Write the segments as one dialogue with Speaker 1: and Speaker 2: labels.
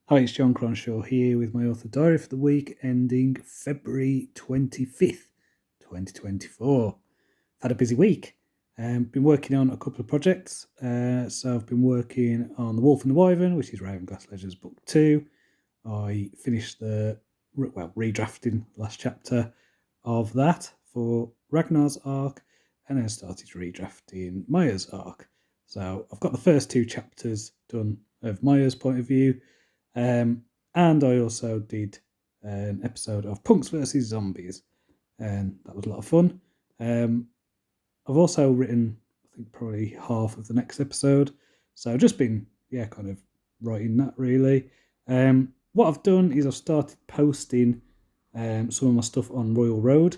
Speaker 1: Hi, it's John Cronshaw here with my author diary for the week ending February 25th, 2024. I've had a busy week. Been working on a couple of projects. So I've been working on The Wolf and the Wyvern, which is Ravenglass Legends Book 2. I finished redrafting the last chapter of that for Ragnar's arc, and then started redrafting Maya's arc. So I've got the first two chapters done of Maya's point of view. And I also did an episode of Punks versus Zombies, and that was a lot of fun. I've also written, I think, probably half of the next episode, so I've just been, kind of writing that really. What I've done is I've started posting some of my stuff on Royal Road.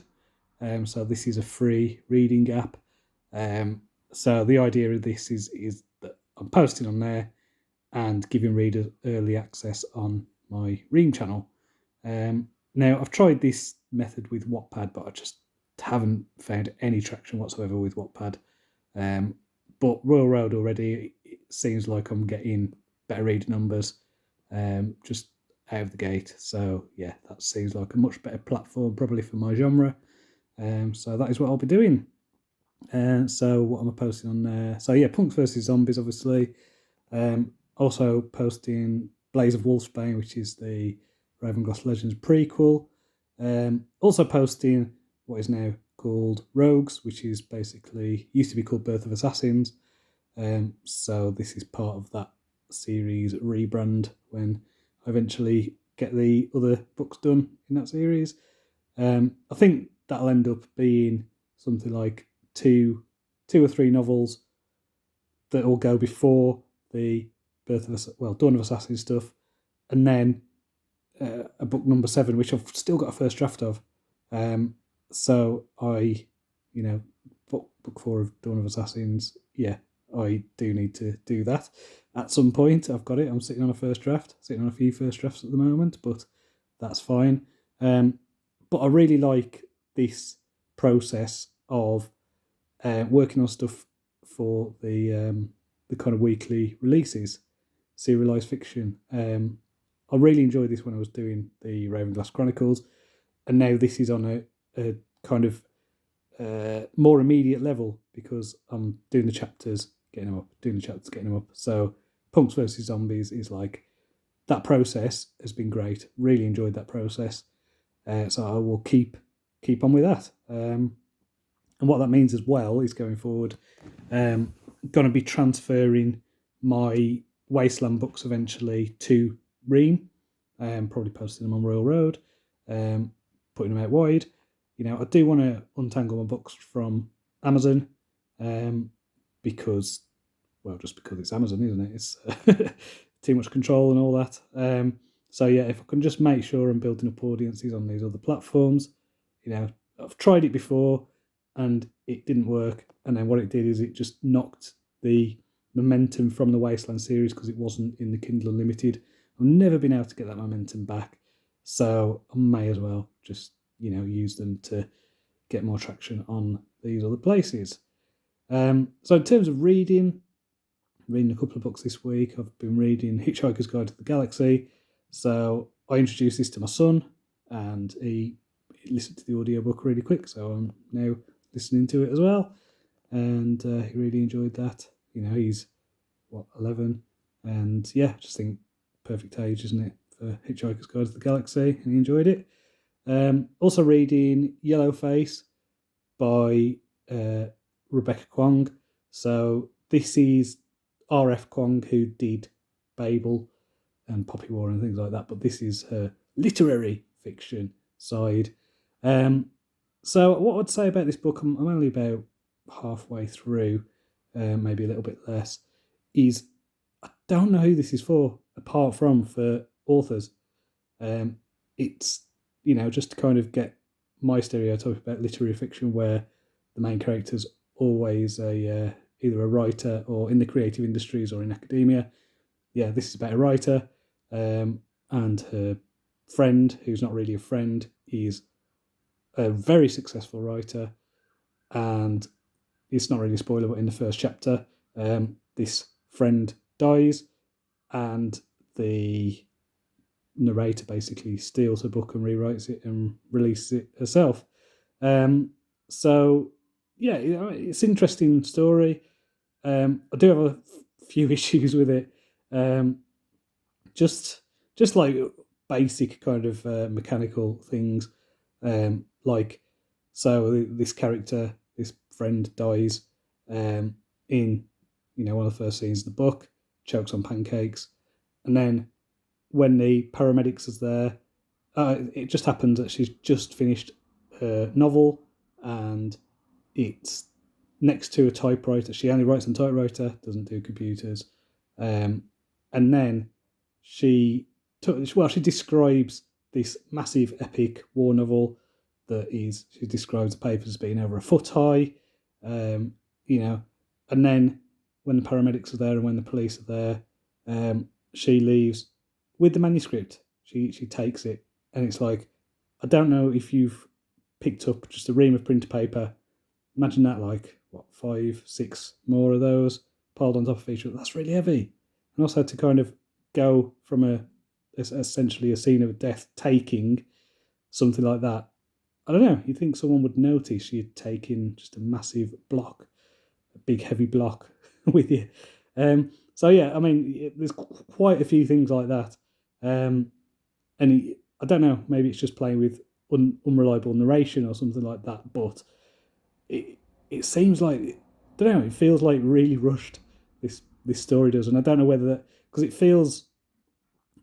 Speaker 1: So this is a free reading app. So the idea of this is that I'm posting on there and giving readers early access on my Ream channel. Now, I've tried this method with Wattpad, but I just haven't found any traction whatsoever with Wattpad. But Royal Road already, it seems like I'm getting better reader numbers just out of the gate. So, yeah, that seems like a much better platform probably for my genre. So that is what I'll be doing. So what am I posting on there? So, yeah, Punks vs. Zombies, obviously. Also posting Blaze of Wolfsbane, which is the Ravenglass Legends prequel. Also posting what is now called Rogues, which is basically used to be called Birth of Assassins. So this is part of that series rebrand when I eventually get the other books done in that series. I think that'll end up being something like two or three novels that will go before the Dawn of Assassin stuff, and then a book number 7, which I've still got a first draft of. So I, book 4 of Dawn of Assassins, I do need to do that at some point. I've got it. I'm sitting on a first draft, sitting on a few first drafts at the moment, but that's fine. But I really like this process of working on stuff for the kind of weekly releases, serialized fiction. I really enjoyed this when I was doing the Ravenglass Chronicles, and now this is on a kind of more immediate level because I'm doing the chapters, getting them up, doing the chapters, getting them up. So Punks versus Zombies is like, that process has been great. Really enjoyed that process. So I will keep on with that. And what that means as well is going forward, going to be transferring my Wasteland books eventually to Ream, probably posting them on Royal Road, putting them out wide. I do want to untangle my books from Amazon because it's Amazon, isn't it? It's too much control and all that. So yeah, if I can just make sure I'm building up audiences on these other platforms, I've tried it before and it didn't work. And then what it did is it just knocked the momentum from the Wasteland series because it wasn't in the Kindle Unlimited. I've never been able to get that momentum back. So I may as well just, use them to get more traction on these other places. So in terms of reading a couple of books this week. I've been reading Hitchhiker's Guide to the Galaxy. So I introduced this to my son and he listened to the audiobook really quick. So I'm now listening to it as well. And he really enjoyed that. He's 11, and I just think perfect age, isn't it, for Hitchhiker's Guide to the Galaxy, and he enjoyed it. Also reading Yellowface by Rebecca Kwong. So this is R.F. Kwong, who did Babel and Poppy War and things like that, but this is her literary fiction side. So what I'd say about this book, I'm only about halfway through, maybe a little bit less, is I don't know who this is for, apart from for authors. It's, just to kind of get my stereotype about literary fiction where the main character's always either a writer or in the creative industries or in academia. Yeah, this is about a writer, and her friend, who's not really a friend, is a very successful writer, and it's not really a spoiler, but in the first chapter, this friend dies, and the narrator basically steals her book and rewrites it and releases it herself. So yeah, it's an interesting story. I do have a few issues with it. Just like basic kind of mechanical things. Like, so this character, this friend dies in one of the first scenes of the book, chokes on pancakes, and then when the paramedics is there, it just happens that she's just finished her novel and it's next to a typewriter. She only writes on typewriter, doesn't do computers. And then she describes this massive epic war novel she describes the papers as being over a foot high, and then when the paramedics are there and when the police are there, she leaves with the manuscript. She takes it, and it's like, I don't know if you've picked up just a ream of printer paper. Imagine that, like, 5, 6 more of those piled on top of each other. That's really heavy. And also to kind of go from essentially a scene of death, taking something like that. I don't know. You'd think someone would notice you'd taken just a massive block, a big heavy block with you. So yeah, I mean, there's quite a few things like that. And I don't know. Maybe it's just playing with unreliable narration or something like that. But it seems like, I don't know. It feels like really rushed. This story does, and I don't know whether that, because it feels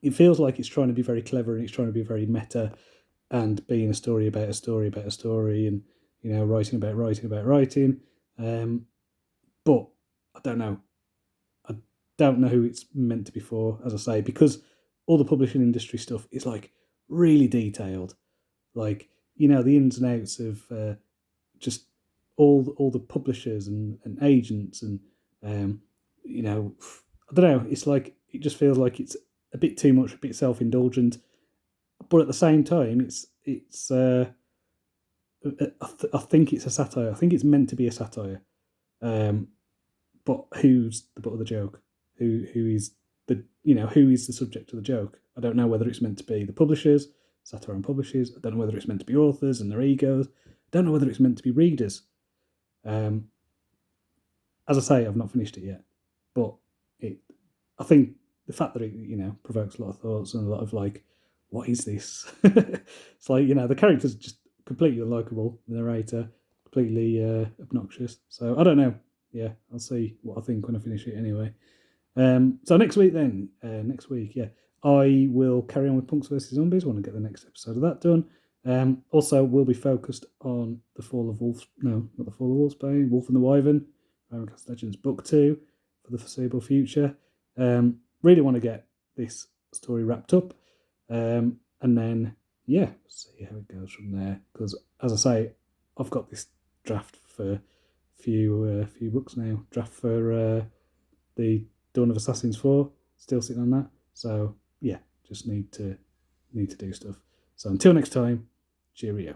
Speaker 1: like it's trying to be very clever and it's trying to be very meta and being a story about a story about a story, and writing about writing about writing. But I don't know. I don't know who it's meant to be for, as I say, because all the publishing industry stuff is like really detailed, like the ins and outs of just all the publishers and agents and I don't know. It's like, it just feels like it's a bit too much, a bit self-indulgent, but at the same time, it's. I think it's a satire. I think it's meant to be a satire. But who's the butt of the joke? Who is who is the subject of the joke? I don't know whether it's meant to be the publishers, satire and publishers. I don't know whether it's meant to be authors and their egos. I don't know whether it's meant to be readers. As I say, I've not finished it yet, but I think the fact that it provokes a lot of thoughts and a lot of like, what is this? It's like, the character's just completely unlikable, the narrator, completely obnoxious. So I don't know. Yeah, I'll see what I think when I finish it anyway. So next week, yeah, I will carry on with Punks vs Zombies. I want to get the next episode of that done. Also, we'll be focused on the Fall of Wolf. No, not the Fall of Wolfsbane. Wolf and the Wyvern, Ravenglass Legends Book 2 for the foreseeable future. Really want to get this story wrapped up, and then see how it goes from there. Because as I say, I've got this draft for few books now. Draft for the Dawn of Assassins 4, still sitting on that. So yeah, just need to do stuff. So until next time, cheerio.